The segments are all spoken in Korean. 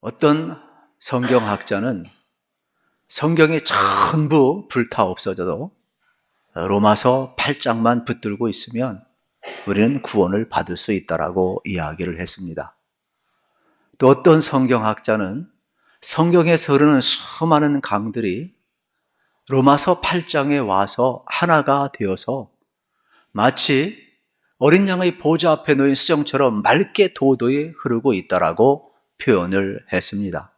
어떤 성경학자는 성경이 전부 불타 없어져도 로마서 8장만 붙들고 있으면 우리는 구원을 받을 수 있다라고 이야기를 했습니다. 또 어떤 성경학자는 성경에서 흐르는 수많은 강들이 로마서 8장에 와서 하나가 되어서 마치 어린 양의 보좌 앞에 놓인 수정처럼 맑게 도도히 흐르고 있다라고 표현을 했습니다.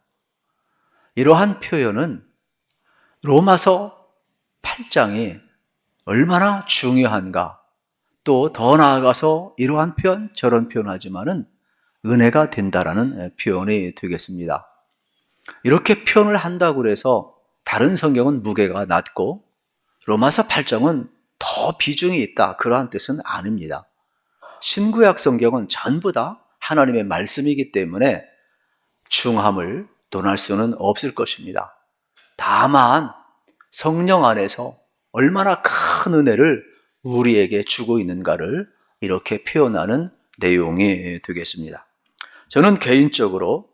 이러한 표현은 로마서 8장이 얼마나 중요한가, 또 더 나아가서 이러한 표현, 저런 표현하지만은 은혜가 된다라는 표현이 되겠습니다. 이렇게 표현을 한다고 해서 다른 성경은 무게가 낮고 로마서 8장은 더 비중이 있다, 그러한 뜻은 아닙니다. 신구약 성경은 전부 다 하나님의 말씀이기 때문에 중함을 논할 수는 없을 것입니다. 다만 성령 안에서 얼마나 큰 은혜를 우리에게 주고 있는가를 이렇게 표현하는 내용이 되겠습니다. 저는 개인적으로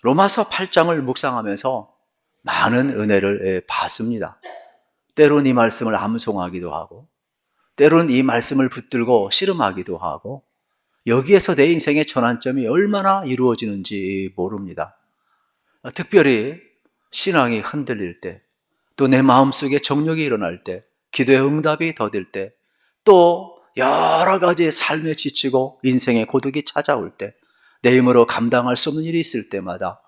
로마서 8장을 묵상하면서 많은 은혜를 받습니다. 때론 이 말씀을 암송하기도 하고, 때론 이 말씀을 붙들고 씨름하기도 하고, 여기에서 내 인생의 전환점이 얼마나 이루어지는지 모릅니다. 특별히 신앙이 흔들릴 때, 또 내 마음속에 정욕이 일어날 때, 기도의 응답이 더딜 때, 또 여러 가지 삶에 지치고 인생의 고독이 찾아올 때, 내 힘으로 감당할 수 없는 일이 있을 때마다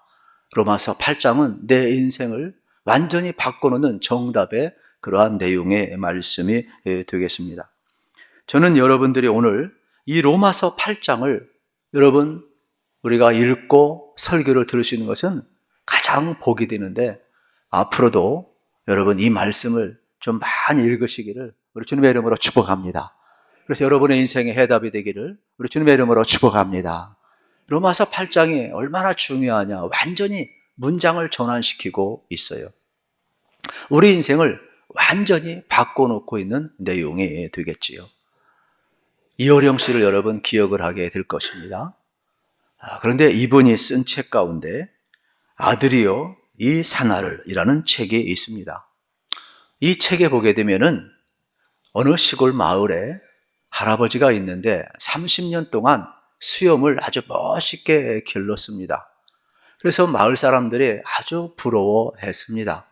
로마서 8장은 내 인생을 완전히 바꿔놓는 정답의 그러한 내용의 말씀이 되겠습니다. 저는 여러분들이 오늘 이 로마서 8장을 여러분 우리가 읽고 설교를 들으시는 것은 가장 복이 되는데, 앞으로도 여러분 이 말씀을 좀 많이 읽으시기를 우리 주님의 이름으로 축복합니다. 그래서 여러분의 인생의 해답이 되기를 우리 주님의 이름으로 축복합니다. 로마서 8장이 얼마나 중요하냐, 완전히 문장을 전환시키고 있어요. 우리 인생을 완전히 바꿔놓고 있는 내용이 되겠지요. 이어령 씨를 여러분 기억을 하게 될 것입니다. 그런데 이분이 쓴 책 가운데 아들이여 이 산하를 이라는 책이 있습니다. 이 책에 보게 되면은 어느 시골 마을에 할아버지가 있는데 30년 동안 수염을 아주 멋있게 길렀습니다. 그래서 마을 사람들이 아주 부러워했습니다.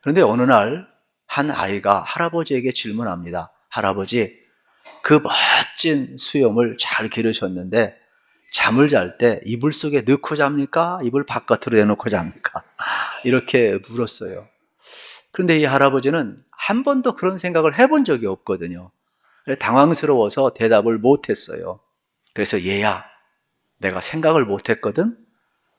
그런데 어느 날 한 아이가 할아버지에게 질문합니다. 할아버지, 그 멋진 수염을 잘 기르셨는데 잠을 잘 때 이불 속에 넣고 잡니까? 이불 바깥으로 내놓고 잡니까? 이렇게 물었어요. 그런데 이 할아버지는 한 번도 그런 생각을 해본 적이 없거든요. 당황스러워서 대답을 못했어요. 그래서 얘야, 내가 생각을 못했거든?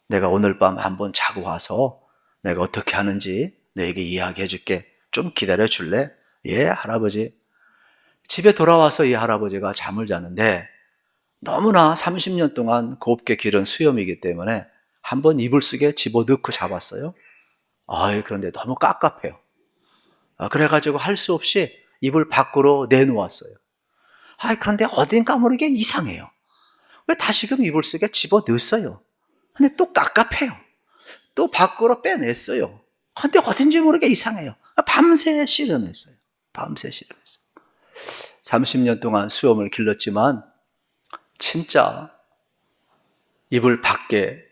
내가 오늘 밤 한번 자고 와서 내가 어떻게 하는지 너에게 이야기해 줄게. 좀 기다려 줄래? 예, 할아버지. 집에 돌아와서 이 할아버지가 잠을 자는데 너무나 30년 동안 곱게 기른 수염이기 때문에 한번 이불 속에 집어넣고 잡았어요. 그런데 너무 깝깝해요. 그래가지고 할 수 없이 이불 밖으로 내놓았어요. 그런데 어딘가 모르게 이상해요. 왜 다시금 이불 속에 집어넣었어요? 근데 또 깝깝해요. 또 밖으로 빼냈어요. 근데 어딘지 모르게 이상해요. 밤새 씨름했어요. 밤새 씨름했어요. 30년 동안 수염을 길렀지만 진짜 이불 밖에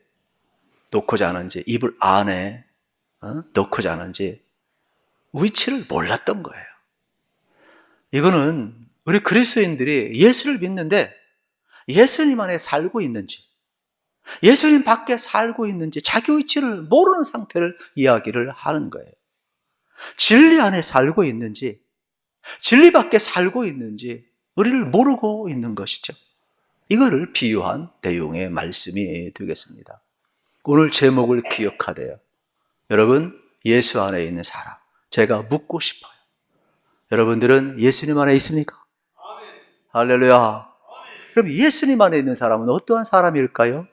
놓고 자는지 이불 안에 놓고 자는지 위치를 몰랐던 거예요. 이거는 우리 그리스도인들이 예수를 믿는데 예수님 안에 살고 있는지, 예수님 밖에 살고 있는지 자기 위치를 모르는 상태를 이야기를 하는 거예요. 진리 안에 살고 있는지, 진리 밖에 살고 있는지 우리를 모르고 있는 것이죠. 이거를 비유한 내용의 말씀이 되겠습니다. 오늘 제목을 기억하되요. 여러분, 예수 안에 있는 사람, 제가 묻고 싶어요. 여러분들은 예수님 안에 있습니까? 아멘. 할렐루야. 아멘. 그럼 예수님 안에 있는 사람은 어떠한 사람일까요?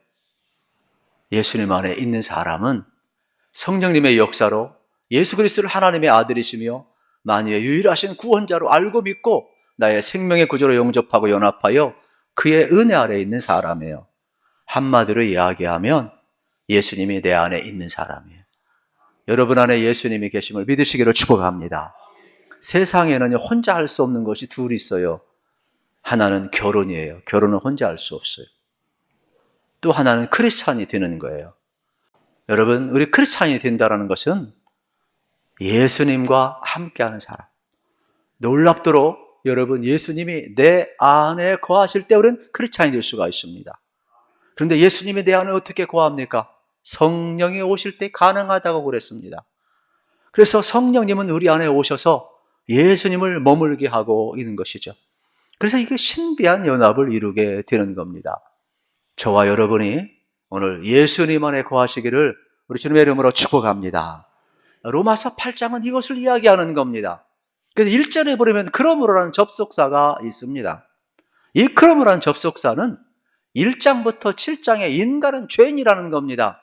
예수님 안에 있는 사람은 성령님의 역사로 예수 그리스도를 하나님의 아들이시며 만유의 유일하신 구원자로 알고 믿고 나의 생명의 구조로 영접하고 연합하여 그의 은혜 아래에 있는 사람이에요. 한마디로 이야기하면 예수님이 내 안에 있는 사람이에요. 여러분 안에 예수님이 계심을 믿으시기를 축복합니다. 세상에는 혼자 할 수 없는 것이 둘 있어요. 하나는 결혼이에요. 결혼은 혼자 할 수 없어요. 또 하나는 크리스찬이 되는 거예요. 여러분, 우리 크리스찬이 된다는 것은 예수님과 함께하는 사람. 놀랍도록 여러분, 예수님이 내 안에 거하실 때 우리는 크리스찬이 될 수가 있습니다. 그런데 예수님이 내 안에 어떻게 거합니까? 성령이 오실 때 가능하다고 그랬습니다. 그래서 성령님은 우리 안에 오셔서 예수님을 머물게 하고 있는 것이죠. 그래서 이게 신비한 연합을 이루게 되는 겁니다. 저와 여러분이 오늘 예수님 안에 거하시기를 우리 주님의 이름으로 축복합니다. 로마서 8장은 이것을 이야기하는 겁니다. 그래서 1절에 보면 그러므로라는 접속사가 있습니다. 이 그러므로라는 접속사는 1장부터 7장의 인간은 죄인이라는 겁니다.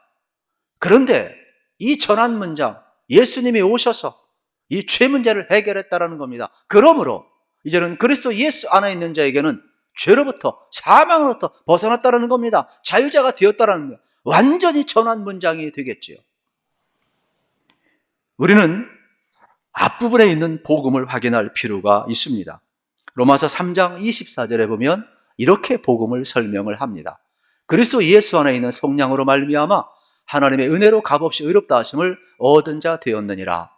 그런데 이 전한 문장, 예수님이 오셔서 이 죄 문제를 해결했다라는 겁니다. 그러므로 이제는 그리스도 예수 안에 있는 자에게는 죄로부터 사망으로부터 벗어났다라는 겁니다. 자유자가 되었다라는 거예요. 완전히 전한 문장이 되겠지요. 우리는 앞부분에 있는 복음을 확인할 필요가 있습니다. 로마서 3장 24절에 보면 이렇게 복음을 설명을 합니다. 그리스도 예수 안에 있는 성령으로 말미암아 하나님의 은혜로 값없이 의롭다 하심을 얻은 자 되었느니라.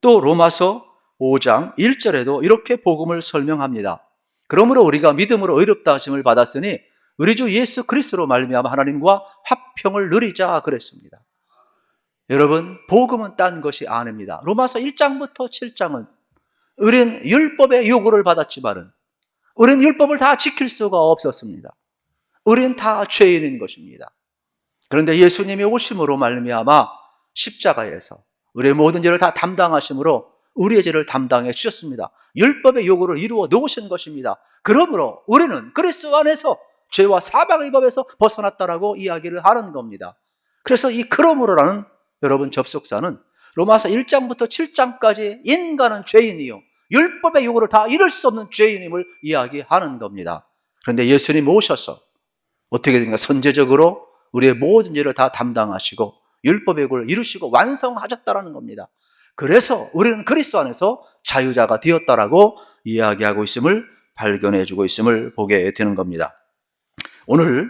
또 로마서 5장 1절에도 이렇게 복음을 설명합니다. 그러므로 우리가 믿음으로 의롭다 하심을 받았으니 우리 주 예수 그리스도로 말미암아 하나님과 화평을 누리자 그랬습니다. 여러분, 복음은 딴 것이 아닙니다. 로마서 1장부터 7장은 우린 율법의 요구를 받았지만은 우린 율법을 다 지킬 수가 없었습니다. 우린 다 죄인인 것입니다. 그런데 예수님이 오심으로 말미암아 십자가에서 우리의 모든 죄를 다 담당하심으로 우리의 죄를 담당해 주셨습니다. 율법의 요구를 이루어 놓으신 것입니다. 그러므로 우리는 그리스도 안에서 죄와 사망의 법에서 벗어났다라고 이야기를 하는 겁니다. 그래서 이 그러므로라는 여러분 접속사는 로마서 1장부터 7장까지 인간은 죄인이요 율법의 요구를 다 이룰 수 없는 죄인임을 이야기하는 겁니다. 그런데 예수님 오셔서 어떻게 됩니까? 선제적으로 우리의 모든 죄를 다 담당하시고 율법의 요구를 이루시고 완성하셨다라는 겁니다. 그래서 우리는 그리스도 안에서 자유자가 되었다라고 이야기하고 있음을 발견해주고 있음을 보게 되는 겁니다. 오늘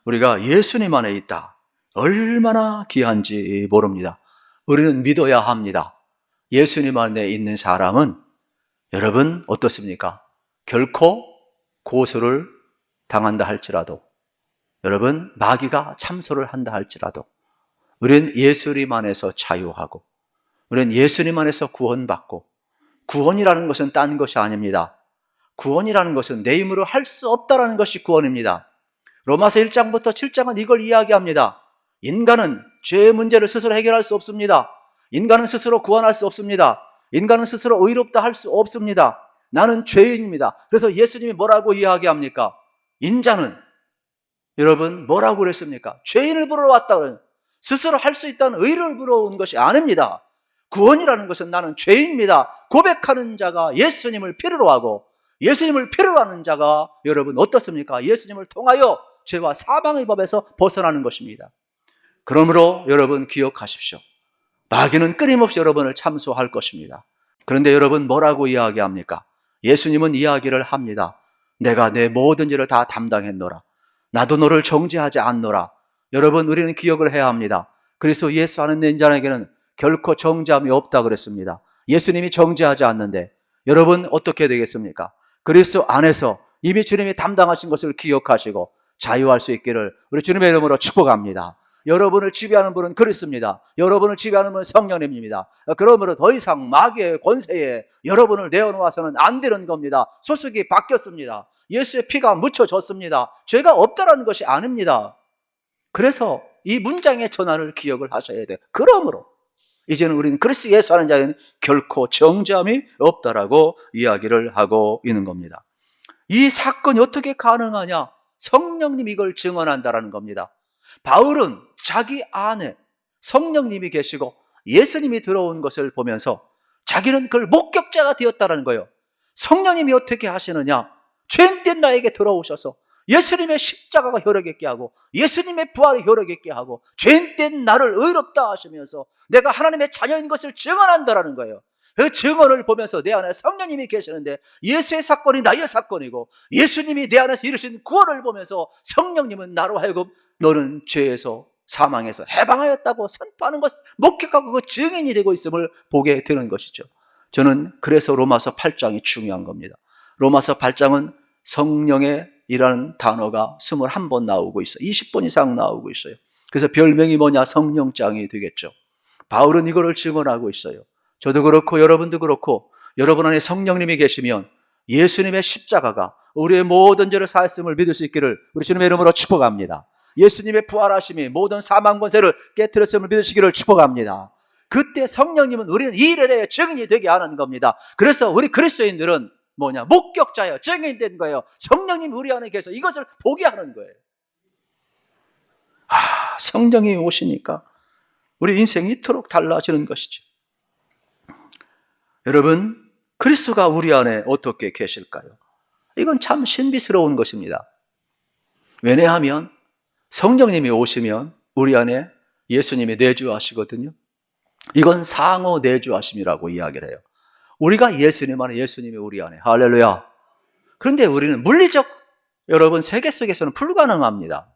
우리가 예수님 안에 있다. 얼마나 귀한지 모릅니다. 우리는 믿어야 합니다. 예수님 안에 있는 사람은 여러분 어떻습니까? 결코 고소를 당한다 할지라도 여러분 마귀가 참소를 한다 할지라도 우리는 예수님 안에서 자유하고 우리는 예수님 안에서 구원받고 구원이라는 것은 딴 것이 아닙니다. 구원이라는 것은 내 힘으로 할 수 없다라는 것이 구원입니다. 로마서 1장부터 7장은 이걸 이야기합니다. 인간은 죄의 문제를 스스로 해결할 수 없습니다. 인간은 스스로 구원할 수 없습니다. 인간은 스스로 의롭다 할 수 없습니다. 나는 죄인입니다. 그래서 예수님이 뭐라고 이야기합니까? 인자는 여러분 뭐라고 그랬습니까? 죄인을 부르러 왔다 그래요. 스스로 할 수 있다는 의를 부러운 것이 아닙니다. 구원이라는 것은 나는 죄인입니다. 고백하는 자가 예수님을 필요로 하고 예수님을 필요로 하는 자가 여러분 어떻습니까? 예수님을 통하여 죄와 사망의 법에서 벗어나는 것입니다. 그러므로 여러분 기억하십시오. 마귀는 끊임없이 여러분을 참소할 것입니다. 그런데 여러분 뭐라고 이야기합니까? 예수님은 이야기를 합니다. 내가 내 모든 죄를 다 담당했노라. 나도 너를 정죄하지 않노라. 여러분 우리는 기억을 해야 합니다. 그래서 예수 안에 있는 자에게는 결코 정죄함이 없다 그랬습니다. 예수님이 정죄하지 않는데 여러분 어떻게 되겠습니까? 그리스도 안에서 이미 주님이 담당하신 것을 기억하시고 자유할 수 있기를 우리 주님의 이름으로 축복합니다. 여러분을 지배하는 분은 그리스도입니다. 여러분을 지배하는 분은 성령님입니다. 그러므로 더 이상 마귀의 권세에 여러분을 내어놓아서는 안 되는 겁니다. 소속이 바뀌었습니다. 예수의 피가 묻혀졌습니다. 죄가 없다라는 것이 아닙니다. 그래서 이 문장의 전환을 기억을 하셔야 돼요. 그러므로 이제는 우리는 그리스도 예수 하는 자에는 결코 정죄함이 없다라고 이야기를 하고 있는 겁니다. 이 사건이 어떻게 가능하냐? 성령님이 이걸 증언한다라는 겁니다. 바울은 자기 안에 성령님이 계시고 예수님이 들어온 것을 보면서 자기는 그걸 목격자가 되었다라는 거예요. 성령님이 어떻게 하시느냐? 죄인된 나에게 들어오셔서 예수님의 십자가가 혈액 있게 하고 예수님의 부활이 혈액 있게 하고 죄인된 나를 의롭다 하시면서 내가 하나님의 자녀인 것을 증언한다라는 거예요. 그 증언을 보면서 내 안에 성령님이 계시는데 예수의 사건이 나의 사건이고 예수님이 내 안에서 이루신 구원을 보면서 성령님은 나로 하여금 너는 죄에서 사망에서 해방하였다고 선포하는 것, 목격하고 그 증인이 되고 있음을 보게 되는 것이죠. 저는 그래서 로마서 8장이 중요한 겁니다. 로마서 8장은 성령의 이라는 단어가 21번 나오고 있어요. 20번 이상 나오고 있어요. 그래서 별명이 뭐냐? 성령장이 되겠죠. 바울은 이거를 증언하고 있어요. 저도 그렇고 여러분도 그렇고 여러분 안에 성령님이 계시면 예수님의 십자가가 우리의 모든 죄를 사했음을 믿을 수 있기를 우리 주님의 이름으로 축복합니다. 예수님의 부활하심이 모든 사망 권세를 깨트렸음을 믿으시기를 축복합니다. 그때 성령님은 우리는 이 일에 대해 증인이 되게 하는 겁니다. 그래서 우리 그리스도인들은 뭐냐? 목격자예요. 증인된 거예요. 성령님이 우리 안에 계셔서 이것을 보게 하는 거예요. 성령이 오시니까 우리 인생이 이토록 달라지는 것이죠. 여러분, 그리스도가 우리 안에 어떻게 계실까요? 이건 참 신비스러운 것입니다. 왜냐하면 성령님이 오시면 우리 안에 예수님이 내주하시거든요. 이건 상호 내주하심이라고 이야기를 해요. 우리가 예수님 안에, 예수님이 우리 안에. 할렐루야. 그런데 우리는 물리적 여러분 세계 속에서는 불가능합니다.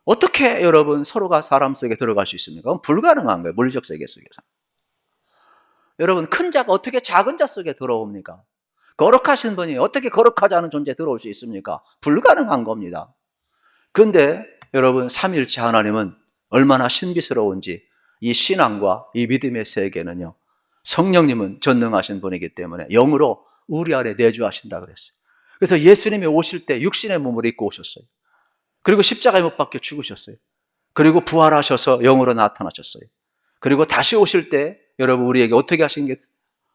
어떻게 여러분 서로가 사람 속에 들어갈 수 있습니까? 그건 불가능한 거예요. 물리적 세계 속에서. 여러분 큰 자가 어떻게 작은 자 속에 들어옵니까? 거룩하신 분이 어떻게 거룩하지 않은 존재에 들어올 수 있습니까? 불가능한 겁니다. 그런데 여러분 삼위일체 하나님은 얼마나 신비스러운지 이 신앙과 이 믿음의 세계는요, 성령님은 전능하신 분이기 때문에 영으로 우리 안에 내주하신다 그랬어요. 그래서 예수님이 오실 때 육신의 몸을 입고 오셨어요. 그리고 십자가에 못 박혀 죽으셨어요. 그리고 부활하셔서 영으로 나타나셨어요. 그리고 다시 오실 때 여러분 우리에게 어떻게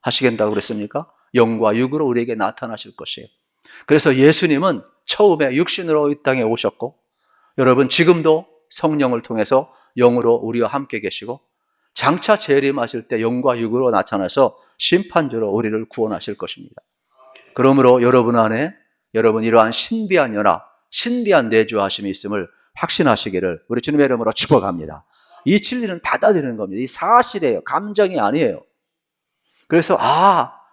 하시겠다고 그랬습니까? 영과 육으로 우리에게 나타나실 것이에요. 그래서 예수님은 처음에 육신으로 이 땅에 오셨고 여러분 지금도 성령을 통해서 영으로 우리와 함께 계시고 장차 재림하실 때 영과 육으로 나타나서 심판주로 우리를 구원하실 것입니다. 그러므로 여러분 안에 여러분 이러한 신비한 연합, 신비한 내주하심이 있음을 확신하시기를 우리 주님의 이름으로 축복합니다. 이 진리는 받아들이는 겁니다. 이 사실이에요. 감정이 아니에요. 그래서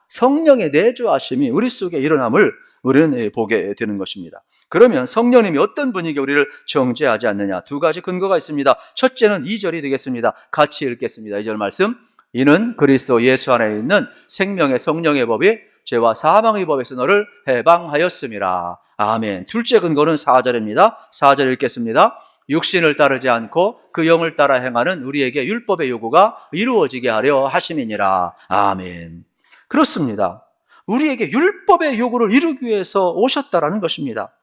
성령의 내주하심이 우리 속에 일어남을 우리는 보게 되는 것입니다. 그러면 성령님이 어떤 분에게 우리를 정죄하지 않느냐? 두 가지 근거가 있습니다. 첫째는 2절이 되겠습니다. 같이 읽겠습니다. 2절 말씀. 이는 그리스도 예수 안에 있는 생명의 성령의 법이 죄와 사망의 법에서 너를 해방하였음이라. 아멘. 둘째 근거는 4절입니다. 4절 읽겠습니다. 육신을 따르지 않고 그 영을 따라 행하는 우리에게 율법의 요구가 이루어지게 하려 하심이니라. 아멘. 그렇습니다. 우리에게 율법의 요구를 이루기 위해서 오셨다라는 것입니다.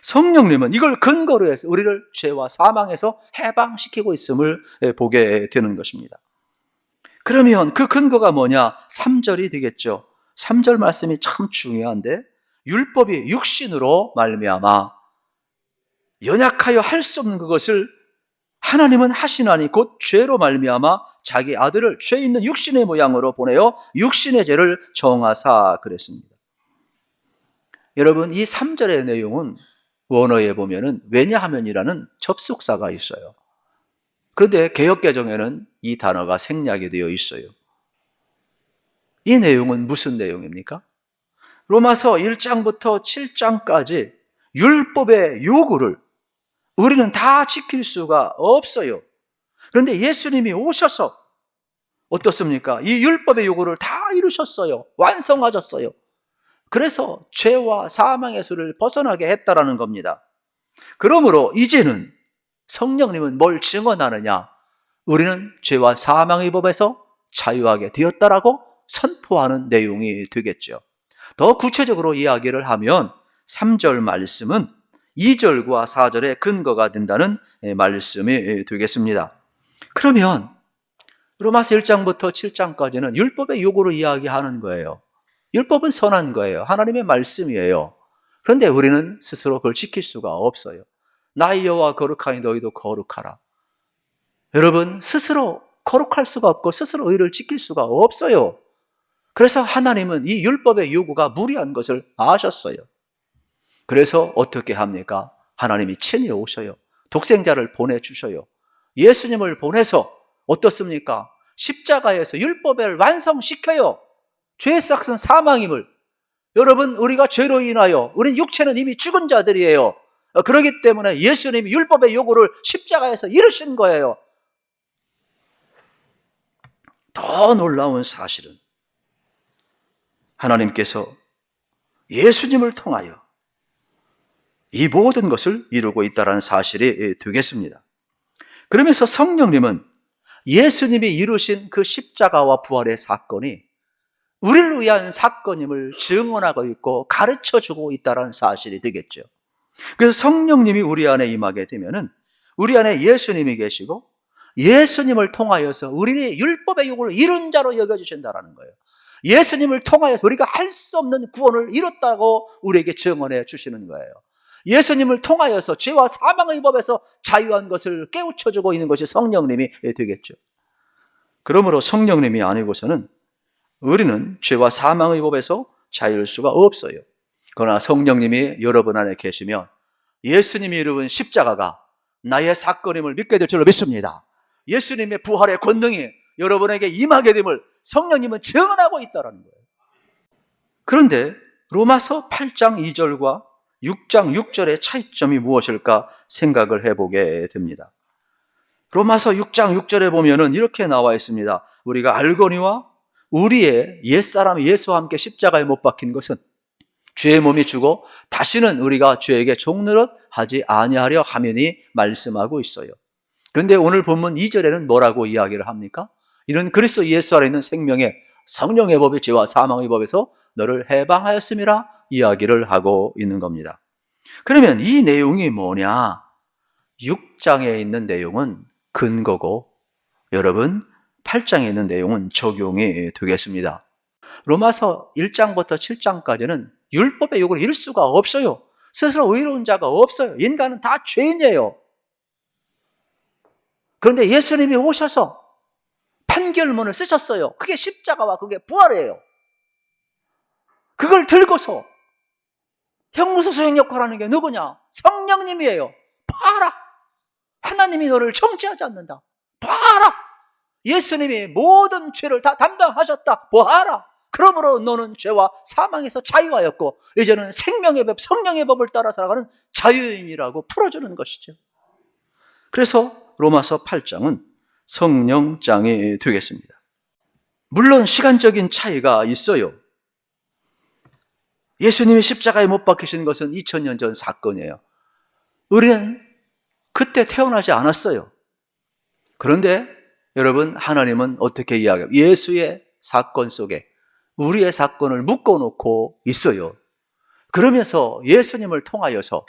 성령님은 이걸 근거로 해서 우리를 죄와 사망에서 해방시키고 있음을 보게 되는 것입니다. 그러면 그 근거가 뭐냐? 3절이 되겠죠. 3절 말씀이 참 중요한데 율법이 육신으로 말미암아 연약하여 할 수 없는 그것을 하나님은 하시나니 곧 죄로 말미암아 자기 아들을 죄 있는 육신의 모양으로 보내어 육신의 죄를 정하사 그랬습니다. 여러분 이 3절의 내용은 원어에 보면은 왜냐하면이라는 접속사가 있어요. 그런데 개역개정에는 이 단어가 생략이 되어 있어요. 이 내용은 무슨 내용입니까? 로마서 1장부터 7장까지 율법의 요구를 우리는 다 지킬 수가 없어요. 그런데 예수님이 오셔서 어떻습니까? 이 율법의 요구를 다 이루셨어요. 완성하셨어요. 그래서 죄와 사망의 수를 벗어나게 했다라는 겁니다. 그러므로 이제는 성령님은 뭘 증언하느냐? 우리는 죄와 사망의 법에서 자유하게 되었다라고 선포하는 내용이 되겠죠. 더 구체적으로 이야기를 하면 3절 말씀은 2절과 4절의 근거가 된다는 말씀이 되겠습니다. 그러면 로마서 1장부터 7장까지는 율법의 요구를 이야기하는 거예요. 율법은 선한 거예요. 하나님의 말씀이에요. 그런데 우리는 스스로 그걸 지킬 수가 없어요. 나의 여호와 거룩하니 너희도 거룩하라. 여러분 스스로 거룩할 수가 없고 스스로 의를 지킬 수가 없어요. 그래서 하나님은 이 율법의 요구가 무리한 것을 아셨어요. 그래서 어떻게 합니까? 하나님이 친히 오셔요. 독생자를 보내주셔요. 예수님을 보내서 어떻습니까? 십자가에서 율법을 완성시켜요. 죄의 삭은 사망임을. 여러분, 우리가 죄로 인하여 우린 육체는 이미 죽은 자들이에요. 그렇기 때문에 예수님이 율법의 요구를 십자가에서 이루신 거예요. 더 놀라운 사실은 하나님께서 예수님을 통하여 이 모든 것을 이루고 있다는 사실이 되겠습니다. 그러면서 성령님은 예수님이 이루신 그 십자가와 부활의 사건이 우리를 위한 사건임을 증언하고 있고 가르쳐주고 있다는 사실이 되겠죠. 그래서 성령님이 우리 안에 임하게 되면은 우리 안에 예수님이 계시고 예수님을 통하여서 우리의 율법의 요구를 이룬 자로 여겨주신다는 거예요. 예수님을 통하여서 우리가 할 수 없는 구원을 이뤘다고 우리에게 증언해 주시는 거예요. 예수님을 통하여서 죄와 사망의 법에서 자유한 것을 깨우쳐주고 있는 것이 성령님이 되겠죠. 그러므로 성령님이 아니고서는 우리는 죄와 사망의 법에서 자유할 수가 없어요. 그러나 성령님이 여러분 안에 계시면 예수님이 이루은 십자가가 나의 사건임을 믿게 될 줄로 믿습니다. 예수님의 부활의 권능이 여러분에게 임하게 됨을 성령님은 증언하고 있다는 거예요. 그런데 로마서 8장 2절과 6장 6절의 차이점이 무엇일까 생각을 해보게 됩니다. 로마서 6장 6절에 보면은 이렇게 나와 있습니다. 우리가 알거니와 우리의 옛사람 예수와 함께 십자가에 못 박힌 것은 죄의 몸이 주고 다시는 우리가 죄에게 종노릇 하지 아니하려 하면이 말씀하고 있어요. 그런데 오늘 본문 2절에는 뭐라고 이야기를 합니까? 이는 그리스도 예수 안에 있는 생명의 성령의 법이 죄와 사망의 법에서 너를 해방하였음이라 이야기를 하고 있는 겁니다. 그러면 이 내용이 뭐냐? 6장에 있는 내용은 근거고 여러분 8장에 있는 내용은 적용이 되겠습니다. 로마서 1장부터 7장까지는 율법의 요구를 이룰 수가 없어요. 스스로 의로운 자가 없어요. 인간은 다 죄인이에요. 그런데 예수님이 오셔서 판결문을 쓰셨어요. 그게 십자가와 그게 부활이에요. 그걸 들고서 형무소 수행 역할을 하는 게 누구냐? 성령님이에요. 봐라. 하나님이 너를 정죄하지 않는다. 봐라. 예수님이 모든 죄를 다 담당하셨다. 보아라. 그러므로 너는 죄와 사망에서 자유하였고 이제는 생명의 법, 성령의 법을 따라 살아가는 자유인이라고 풀어주는 것이죠. 그래서 로마서 8장은 성령장이 되겠습니다. 물론 시간적인 차이가 있어요. 예수님이 십자가에 못 박히신 것은 2000년 전 사건이에요. 우리는 그때 태어나지 않았어요. 그런데 여러분, 하나님은 어떻게 이야기해요? 예수의 사건 속에 우리의 사건을 묶어놓고 있어요. 그러면서 예수님을 통하여서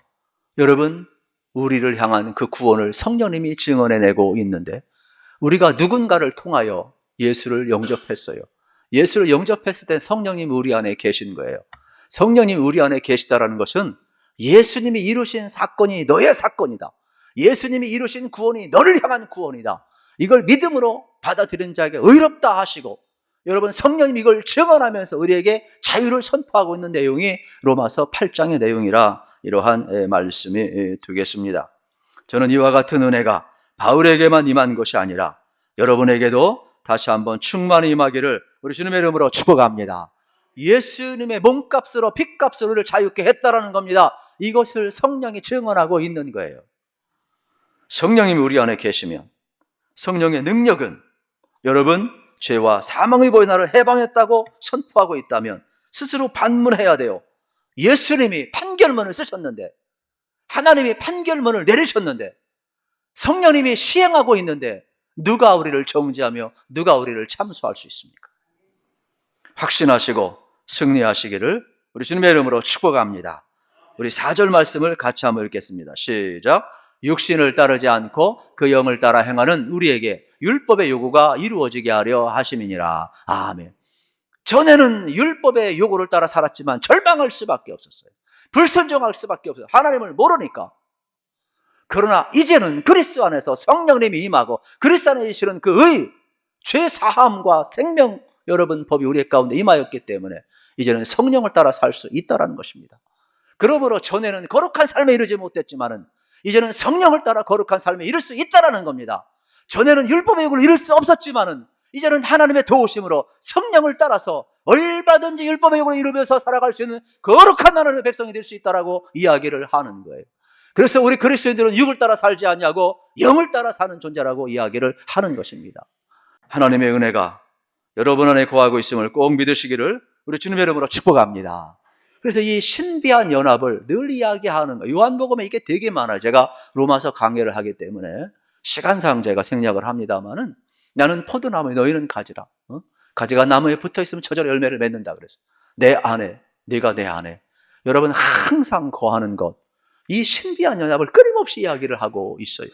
여러분, 우리를 향한 그 구원을 성령님이 증언해내고 있는데 우리가 누군가를 통하여 예수를 영접했어요. 예수를 영접했을 때 성령님이 우리 안에 계신 거예요. 성령님이 우리 안에 계시다라는 것은 예수님이 이루신 사건이 너의 사건이다. 예수님이 이루신 구원이 너를 향한 구원이다. 이걸 믿음으로 받아들인 자에게 의롭다 하시고 여러분 성령님이 이걸 증언하면서 우리에게 자유를 선포하고 있는 내용이 로마서 8장의 내용이라 이러한 말씀이 되겠습니다. 저는 이와 같은 은혜가 바울에게만 임한 것이 아니라 여러분에게도 다시 한번 충만히 임하기를 우리 주님의 이름으로 축복합니다. 예수님의 몸값으로 핏값으로 우리를 자유케 했다라는 겁니다. 이것을 성령이 증언하고 있는 거예요. 성령님이 우리 안에 계시면 성령의 능력은 여러분 죄와 사망의 법에 나를 해방했다고 선포하고 있다면 스스로 반문해야 돼요. 예수님이 판결문을 쓰셨는데 하나님이 판결문을 내리셨는데 성령님이 시행하고 있는데 누가 우리를 정죄하며 누가 우리를 참소할 수 있습니까? 확신하시고 승리하시기를 우리 주님의 이름으로 축복합니다. 우리 4절 말씀을 같이 한번 읽겠습니다. 시작. 육신을 따르지 않고 그 영을 따라 행하는 우리에게 율법의 요구가 이루어지게 하려 하심이니라. 아멘. 전에는 율법의 요구를 따라 살았지만 절망할 수밖에 없었어요. 불순종할 수밖에 없어요. 하나님을 모르니까. 그러나 이제는 그리스도 안에서 성령님이 임하고 그리스도 안에 계시는 그 의, 죄 사함과 생명 여러분 법이 우리 가운데 임하였기 때문에 이제는 성령을 따라 살 수 있다는 것입니다. 그러므로 전에는 거룩한 삶에 이르지 못했지만은 이제는 성령을 따라 거룩한 삶에 이룰 수 있다라는 겁니다. 전에는 율법의 욕을 이룰 수 없었지만은 이제는 하나님의 도우심으로 성령을 따라서 얼마든지 율법의 욕을 이루면서 살아갈 수 있는 거룩한 하나님의 백성이 될 수 있다라고 이야기를 하는 거예요. 그래서 우리 그리스도인들은 육을 따라 살지 아니하고 영을 따라 사는 존재라고 이야기를 하는 것입니다. 하나님의 은혜가 여러분 안에 거하고 있음을 꼭 믿으시기를 우리 주님의 이름으로 축복합니다. 그래서 이 신비한 연합을 늘 이야기하는 거예요. 요한복음에 이게 되게 많아요. 제가 로마서 강해를 하기 때문에 시간상 제가 생략을 합니다만은 나는 포도나무, 너희는 가지라. 가지가 나무에 붙어있으면 저절로 열매를 맺는다 그랬어요. 내 안에, 네가 내 안에. 여러분 항상 거하는 것, 이 신비한 연합을 끊임없이 이야기를 하고 있어요.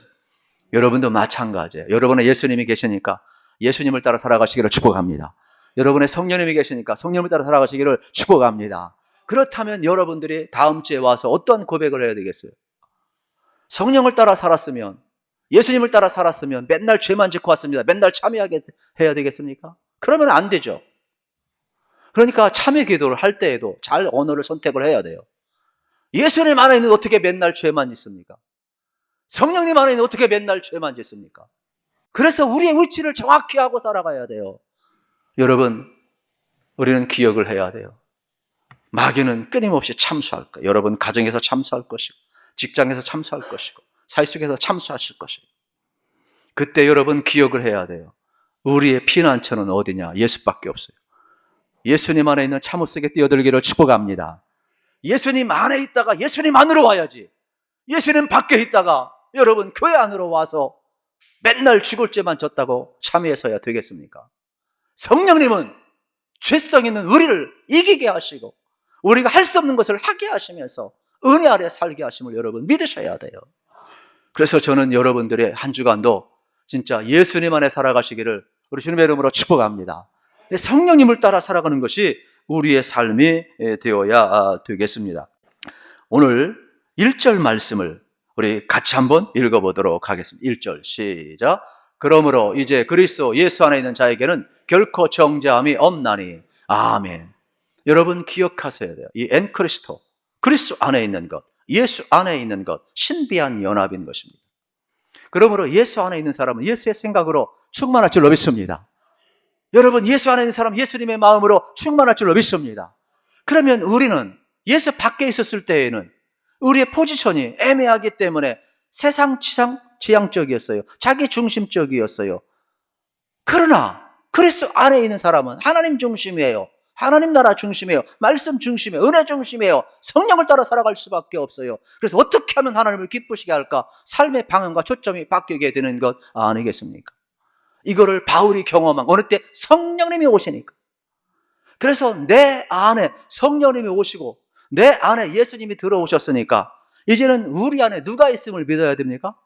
여러분도 마찬가지예요. 여러분의 예수님이 계시니까 예수님을 따라 살아가시기를 축복합니다. 여러분의 성령님이 계시니까 성령을 따라 살아가시기를 축복합니다. 그렇다면 여러분들이 다음 주에 와서 어떤 고백을 해야 되겠어요? 성령을 따라 살았으면, 예수님을 따라 살았으면 맨날 죄만 짓고 왔습니다. 맨날 참여하게 해야 되겠습니까? 그러면 안 되죠. 그러니까 참여 기도를 할 때에도 잘 언어를 선택을 해야 돼요. 예수님 안에 있는 어떻게 맨날 죄만 짓습니까? 성령님 안에 있는 어떻게 맨날 죄만 짓습니까? 그래서 우리의 위치를 정확히 하고 살아가야 돼요. 여러분, 우리는 기억을 해야 돼요. 마귀는 끊임없이 참수할 거예요. 여러분 가정에서 참수할 것이고, 직장에서 참수할 것이고, 사회 속에서 참수하실 것이고. 그때 여러분 기억을 해야 돼요. 우리의 피난처는 어디냐? 예수밖에 없어요. 예수님 안에 있는 참호 속에 뛰어들기를 축복합니다. 예수님 안에 있다가 예수님 안으로 와야지. 예수님 밖에 있다가 여러분 교회 안으로 와서 맨날 죽을 죄만 졌다고 참여해서야 되겠습니까? 성령님은 죄성 있는 우리를 이기게 하시고 우리가 할 수 없는 것을 하게 하시면서 은혜 아래 살게 하심을 여러분 믿으셔야 돼요. 그래서 저는 여러분들의 한 주간도 진짜 예수님 안에 살아가시기를 우리 주님의 이름으로 축복합니다. 성령님을 따라 살아가는 것이 우리의 삶이 되어야 되겠습니다. 오늘 1절 말씀을 우리 같이 한번 읽어보도록 하겠습니다. 1절 시작. 그러므로 이제 그리스도 예수 안에 있는 자에게는 결코 정죄함이 없나니. 아멘. 여러분 기억하셔야 돼요. 이 엔크리스토, 그리스도 안에 있는 것, 예수 안에 있는 것, 신비한 연합인 것입니다. 그러므로 예수 안에 있는 사람은 예수의 생각으로 충만할 줄로 믿습니다. 여러분 예수 안에 있는 사람 예수님의 마음으로 충만할 줄로 믿습니다. 그러면 우리는 예수 밖에 있었을 때에는 우리의 포지션이 애매하기 때문에 세상 지향적이었어요. 자기 중심적이었어요. 그러나 그리스도 안에 있는 사람은 하나님 중심이에요. 하나님 나라 중심이에요. 말씀 중심이에요. 은혜 중심이에요. 성령을 따라 살아갈 수밖에 없어요. 그래서 어떻게 하면 하나님을 기쁘시게 할까? 삶의 방향과 초점이 바뀌게 되는 것 아니겠습니까? 이거를 바울이 경험한 어느 때 성령님이 오시니까. 그래서 내 안에 성령님이 오시고 내 안에 예수님이 들어오셨으니까 이제는 우리 안에 누가 있음을 믿어야 됩니까?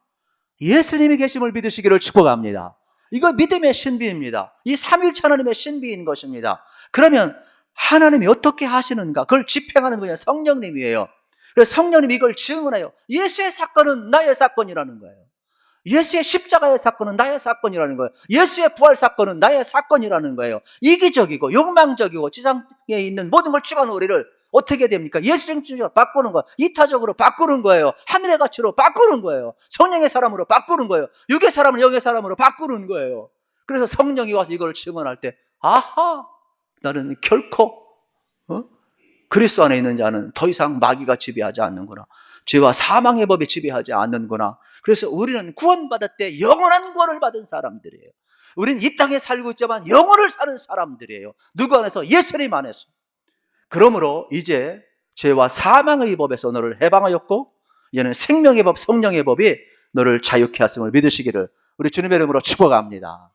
예수님이 계심을 믿으시기를 축복합니다. 이거 믿음의 신비입니다. 이 삼위일체 하나님의 신비인 것입니다. 그러면 하나님이 어떻게 하시는가? 그걸 집행하는 분이 성령님이에요. 그래서 성령님이 이걸 증언해요. 예수의 사건은 나의 사건이라는 거예요. 예수의 십자가의 사건은 나의 사건이라는 거예요. 예수의 부활 사건은 나의 사건이라는 거예요. 이기적이고 욕망적이고 지상에 있는 모든 걸 추구하는 우리를 어떻게 됩니까? 예수 중심으로 바꾸는 거예요. 이타적으로 바꾸는 거예요. 하늘의 가치로 바꾸는 거예요. 성령의 사람으로 바꾸는 거예요. 육의 사람을 영의 사람으로 바꾸는 거예요. 그래서 성령이 와서 이걸 증언할 때 아하, 나는 결코 그리스도 안에 있는 자는 더 이상 마귀가 지배하지 않는구나. 죄와 사망의 법이 지배하지 않는구나. 그래서 우리는 구원받을 때 영원한 구원을 받은 사람들이에요. 우리는 이 땅에 살고 있지만 영원을 사는 사람들이에요. 누구 안에서? 예수님 안에서. 그러므로 이제 죄와 사망의 법에서 너를 해방하였고 이제는 생명의 법, 성령의 법이 너를 자유케 하심을 믿으시기를 우리 주님의 이름으로 축복합니다.